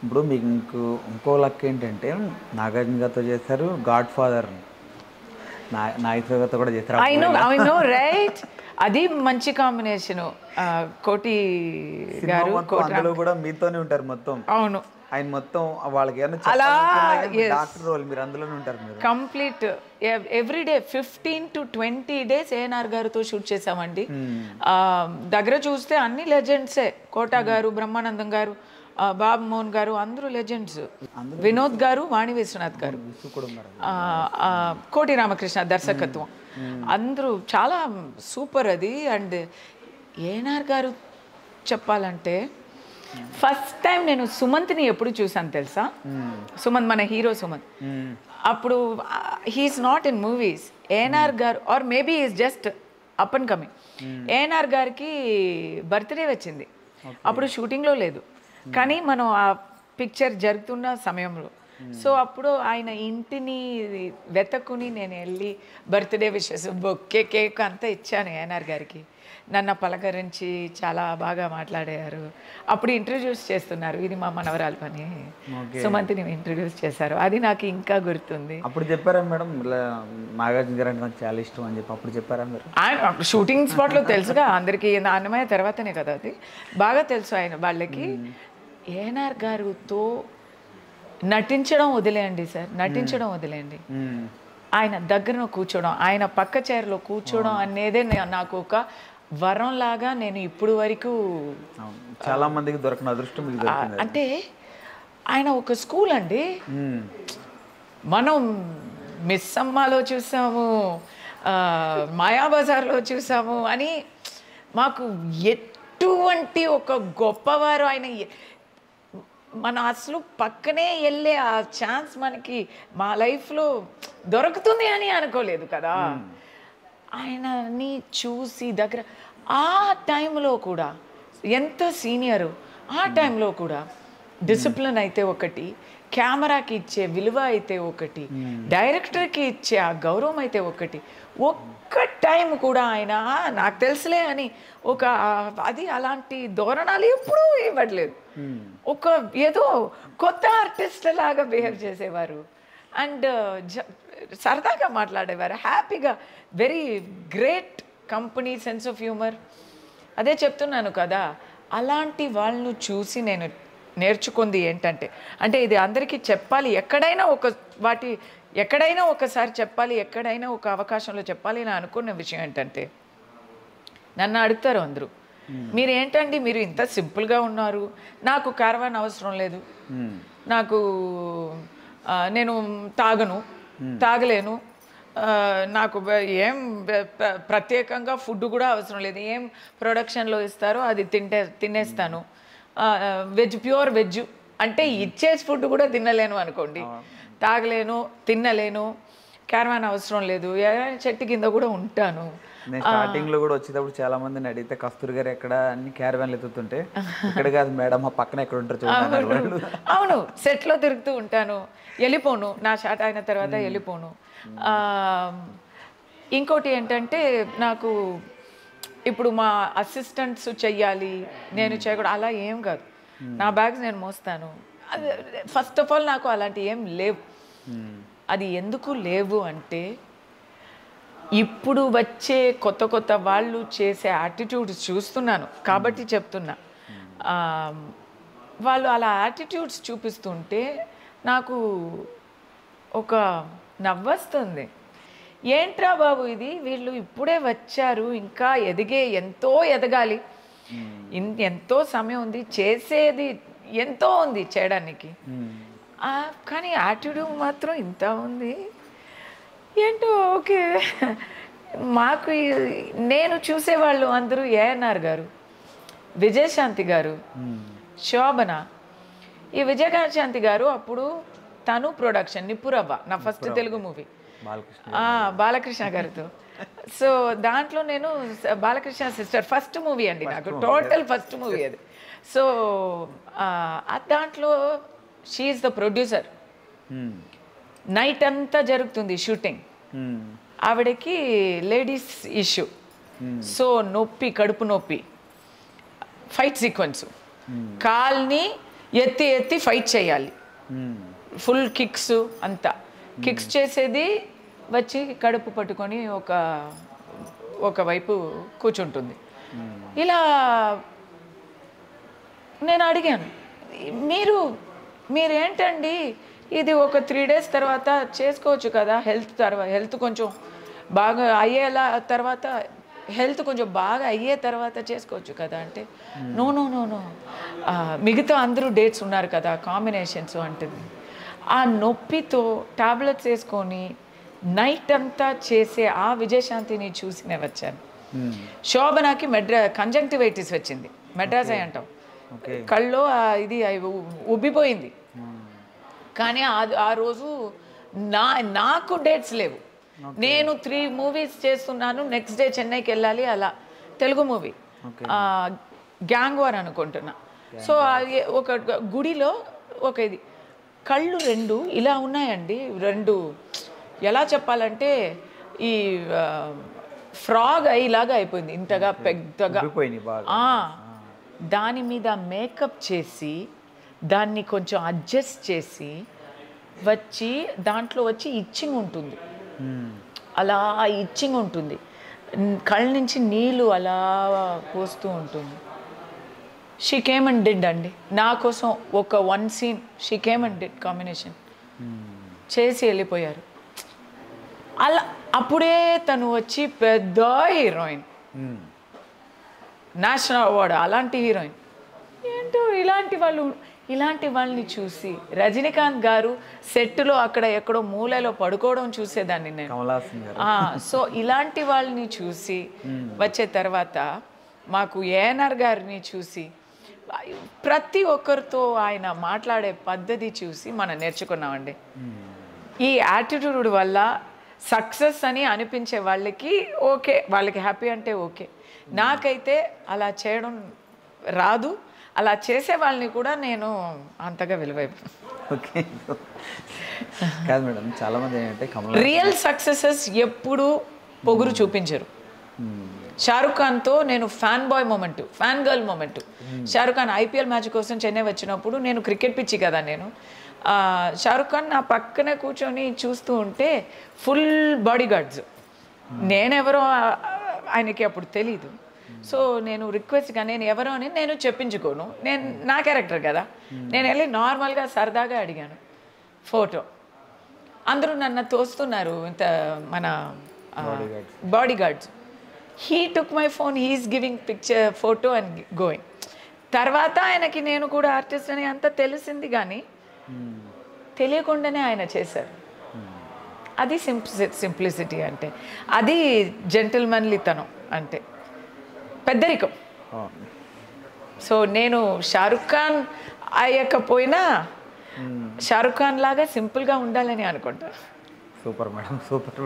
ఇప్పుడు మీకు ఇంకో లక్ ఏంటంటే నాగార్జున గారితో చేశారు, గాడ్ ఫాదర్ నాగేశ్వర గారితో కూడా చేశారు. I know right. అది మంచి కాంబినేషను. కోటి గారు అందులో కూడా మీతోనే ఉంటారు మొత్తం. అవును, ఆయన మొత్తం వాళ్ళకి అలా డాక్టర్ రోల్ మీరు అందులోనే ఉంటారు. మీరు complete everyday 15 to 20 days ANR గారితో షూట్ చేసామండి. దగ్గర చూస్తే అన్ని లెజెండ్సే. కోట గారు, బ్రహ్మానందం గారు, బాబు మోహన్ గారు, అందరూ లెజెండ్స్. వినోద్ గారు, వాణి విశ్వనాథ్ గారు, కోటి రామకృష్ణ దర్శకత్వం, అందరూ చాలా సూపర్ అది. అండ్ ఏఎన్ఆర్ గారు చెప్పాలంటే ఫస్ట్ టైం నేను సుమంత్ని ఎప్పుడు చూసాను తెలుసా? సుమంత్, మన హీరో సుమంత్. అప్పుడు he's not in movies. ANR గారు are maybe is just up and coming. ANR గారికి బర్త్డే వచ్చింది. అప్పుడు షూటింగ్లో లేదు, కానీ మనం ఆ పిక్చర్ జరుగుతున్న సమయంలో. సో అప్పుడు ఆయన ఇంటిని వెతకుని నేను వెళ్ళి బర్త్డే విషెస్, బొక్కే, కేక్ అంతా ఇచ్చాను ఏఎన్ఆర్ గారికి. నన్ను పలకరించి చాలా బాగా మాట్లాడారు. అప్పుడు ఇంట్రడ్యూస్ చేస్తున్నారు, ఇది మా మనవరాలు పని, సుమంతిని ఇంట్రడ్యూస్ చేశారు. అది నాకు ఇంకా గుర్తుంది. అప్పుడు చెప్పారా మేడం నాగార్జున గారు అంటే నాకు చాలా ఇష్టం అని చెప్పి అప్పుడు చెప్పారా మీరు? ఆయన షూటింగ్ స్పాట్లో తెలుసుగా అందరికీ. అన్నమయ్య తర్వాతనే కదా అది, బాగా తెలుసు ఆయన వాళ్ళకి. ఏఎన్ఆర్ గారితో నటించడం వదిలేయండి సార్, నటించడం వదిలేయండి, ఆయన దగ్గర కూర్చోవడం, ఆయన పక్క చైర్లో కూర్చోవడం అనేదే నాకు ఒక వరం లాగా. నేను ఇప్పుడు వరకు చాలా మందికి దొరకని అదృష్టం. అంటే ఆయన ఒక స్కూల్ అండి. మనం మిస్ అమ్మాలో చూసాము, మాయాబజార్లో చూసాము అని మాకు ఎటువంటి ఒక గొప్పవారు ఆయన. మనం అసలు పక్కనే వెళ్ళే ఆ ఛాన్స్ మనకి మా లైఫ్లో దొరుకుతుంది అని అనుకోలేదు కదా. ఆయనని చూసి దగ్గర ఆ టైంలో కూడా ఎంత సీనియరు, ఆ టైంలో కూడా డిసిప్లిన్ అయితే ఒకటి, కెమెరాకి ఇచ్చే విలువ అయితే ఒకటి, డైరెక్టర్కి ఇచ్చే ఆ గౌరవం అయితే ఒకటి. ఒక్క టైం కూడా ఆయన నాకు తెలుసులే అని ఒక అది అలాంటి ధోరణాలు ఎప్పుడూ ఇవ్వట్లేదు. ఒక ఏదో కొత్త ఆర్టిస్ట్ లాగా బిహేవ్ చేసేవారు. అండ్ సరదాగా మాట్లాడేవారు, హ్యాపీగా. Very great company, sense of humour. అదే చెప్తున్నాను కదా, అలాంటి వాళ్ళను చూసి నేను నేర్చుకుంది ఏంటంటే, అంటే ఇది అందరికీ చెప్పాలి, ఎక్కడైనా ఒకసారి చెప్పాలి, ఎక్కడైనా ఒక అవకాశంలో చెప్పాలి అని అనుకున్న విషయం ఏంటంటే, నన్ను అడుగుతారు అందరూ, మీరు ఏంటండి మీరు ఇంత సింపుల్గా ఉన్నారు, నాకు క్యారవాన్ అవసరం లేదు, నాకు నేను తాగలేను, నాకు ఏం ప్రత్యేకంగా ఫుడ్ కూడా అవసరం లేదు, ఏం ప్రొడక్షన్లో ఇస్తారో అది తినేస్తాను, ప్యూర్ వెజ్ అంటే ఇచ్చేసి ఫుడ్ కూడా తినలేను అనుకోండి, తాగలేను, తినలేను, క్యారవాన్ అవసరం లేదు, చెట్టు కింద కూడా ఉంటాను. నేను స్టార్టింగ్లో కూడా వచ్చేటప్పుడు చాలా మందిని అడిగితే కస్తూరి గారు ఎక్కడ అన్ని క్యారవాన్లు ఎత్తుతుంటే, ఇక్కడ కాదు మేడం ఆ పక్కన ఎక్కడ ఉంటారు చూడండి. అవును, సెట్లో తిరుగుతూ ఉంటాను, వెళ్ళిపోను, నా షాట్ అయిన తర్వాత వెళ్ళిపోను. ఇంకోటి ఏంటంటే, నాకు ఇప్పుడు మా అసిస్టెంట్స్ చెయ్యాలి, నేను చేయకూడదు అలా ఏం కాదు. నా బ్యాగ్స్ నేను మోస్తాను. ఫస్ట్ ఆఫ్ ఆల్ నాకు అలాంటి ఏం లేవు. అది ఎందుకు లేవు అంటే, ఇప్పుడు వచ్చే కొత్త వాళ్ళు చేసే యాటిట్యూడ్స్ చూస్తున్నాను కాబట్టి చెప్తున్నా. వాళ్ళు అలా యాటిట్యూడ్స్ చూపిస్తుంటే నాకు ఒక నవ్వొస్తుంది. ఏంట్రా బాబు ఇది, వీళ్ళు ఇప్పుడే వచ్చారు, ఇంకా ఎంతో ఎదగాలి, ఎంతో సమయం ఉంది, చేసేది ఎంతో ఉంది చేయడానికి, కానీ యాటిట్యూడ్ మాత్రం ఇంత ఉంది ఏంటో. ఓకే, మాకు నేను చూసేవాళ్ళు అందరూ ఏఎన్ఆర్ గారు, విజయశాంతి గారు, శోభన. ఈ విజయశాంతి గారు అప్పుడు తను ప్రొడక్షన్ నిప్పురవ్వ, నా ఫస్ట్ తెలుగు మూవీ బాలకృష్ణ గారితో. సో దాంట్లో నేను బాలకృష్ణ సిస్టర్, ఫస్ట్ మూవీ అండి నాకు, టోటల్ ఫస్ట్ మూవీ అది. సో దాంట్లో she is the producer. Night అంతా జరుగుతుంది షూటింగ్. ఆవిడకి లేడీస్ ఇష్యూ, సో నొప్పి, కడుపు నొప్పి, ఫైట్ సీక్వెన్స్, కాల్ని ఎత్తి ఎత్తి ఫైట్ చేయాలి, ఫుల్ కిక్స్ అంతా. కిక్స్ చేసేది వచ్చి కడుపు పట్టుకొని ఒకవైపు కూర్చుంటుంది. ఇలా నేను అడిగాను, మీరేంటండి ఇది ఒక 3 days తర్వాత చేసుకోవచ్చు కదా, హెల్త్ కొంచెం బాగా అయ్యేలా తర్వాత హెల్త్ కొంచెం బాగా అయ్యే తర్వాత చేసుకోవచ్చు కదా అంటే, నో నో నో నో మిగతా అందరూ డేట్స్ ఉన్నారు కదా కాంబినేషన్స్ అంటుంది. ఆ నొప్పితో టాబ్లెట్స్ వేసుకొని నైట్ అంతా చేసే ఆ విజయశాంతిని చూసి నేను వచ్చాను. శోభనాకి కంజంక్టివైటిస్ వచ్చింది, మెడ్రాస్ అయి అంటాం, కళ్ళలో ఇది ఉబ్బిపోయింది. కానీ ఆ రోజు నాకు డేట్స్ లేవు. నేను 3 movies చేస్తున్నాను, నెక్స్ట్ డే చెన్నైకి వెళ్ళాలి. అలా తెలుగు మూవీ గ్యాంగ్ వార్ అనుకుంటున్నా. సో ఒక గుడిలో ఒక ఇది కళ్ళు 2 ఇలా ఉన్నాయండి, 2 ఎలా చెప్పాలంటే ఈ ఫ్రాగ్ ఇలాగా అయిపోయింది, ఇంతగా పెద్దగా. దాని మీద మేకప్ చేసి దాన్ని కొంచెం అడ్జస్ట్ చేసి వచ్చి దాంట్లో వచ్చి ఇచ్చింగ్ ఉంటుంది, అలా ఇచ్చింగ్ ఉంటుంది, కళ్ళ నుంచి నీళ్ళు అలా పోస్తూ ఉంటుంది. షీ కేమ్ అండ్ డిడ్ అండి నా కోసం ఒక 1 scene she came and did combination చేసి వెళ్ళిపోయారు. అలా అప్పుడే తను వచ్చి పెద్ద హీరోయిన్, నేషనల్ అవార్డు అలాంటి హీరోయిన్. ఏంటో ఇలాంటి వాళ్ళని చూసి రజనీకాంత్ గారు సెట్లో అక్కడ ఎక్కడో మూలలో పడుకోవడం చూసేదాన్ని నేను. సో ఇలాంటి వాళ్ళని చూసి వచ్చే తర్వాత మాకు ఏఎన్ఆర్ గారిని చూసి ప్రతి ఒక్కరితో ఆయన మాట్లాడే పద్ధతి చూసి మనం నేర్చుకున్నామండి. ఈ యాటిట్యూడ్ వల్ల సక్సెస్ అని అనిపించే వాళ్ళకి ఓకే, వాళ్ళకి హ్యాపీ అంటే ఓకే. నాకైతే అలా చేయడం రాదు, అలా చేసే వాళ్ళని కూడా నేను అంతగా ఓకే కాదు మేడం, చాలా మంది ఏంటంటే రియల్ సక్సెసెస్ ఎప్పుడు పొగురు చూపించరు. షారుఖ్ ఖాన్తో నేను fan girl moment. Shahrukh Khan IPL match కోసం చెన్నై వచ్చినప్పుడు, నేను క్రికెట్ పిచ్చి కదా నేను, షారుఖ్ ఖాన్ నా పక్కనే కూర్చొని చూస్తూ ఉంటే ఫుల్ బాడీ గార్డ్స్, నేనెవరో ఆయనకి అప్పుడు తెలీదు. సో నేను రిక్వెస్ట్గా నేను ఎవరో అని నేను చెప్పించుకోను, నేను నా క్యారెక్టర్ కదా, నేను వెళ్ళి నార్మల్గా సరదాగా అడిగాను ఫోటో. అందరూ నన్ను తోస్తున్నారు, ఇంత మన bodyguards. He took my phone, he's giving picture photo and going. తర్వాత ఆయనకి నేను కూడా ఆర్టిస్ట్ అని అంతా తెలిసింది, కానీ తెలియకుండానే ఆయన చేశారు. అది సింప్లిసిటీ అంటే, అది జెంటిల్మన్లీతనం అంటే, పెద్దరికం. సో నేను షారుఖ్ ఖాన్ అయ్యకపోయినా షారుఖ్ ఖాన్ లాగా సింపుల్గా ఉండాలని అనుకుంటాను. Super madam, super.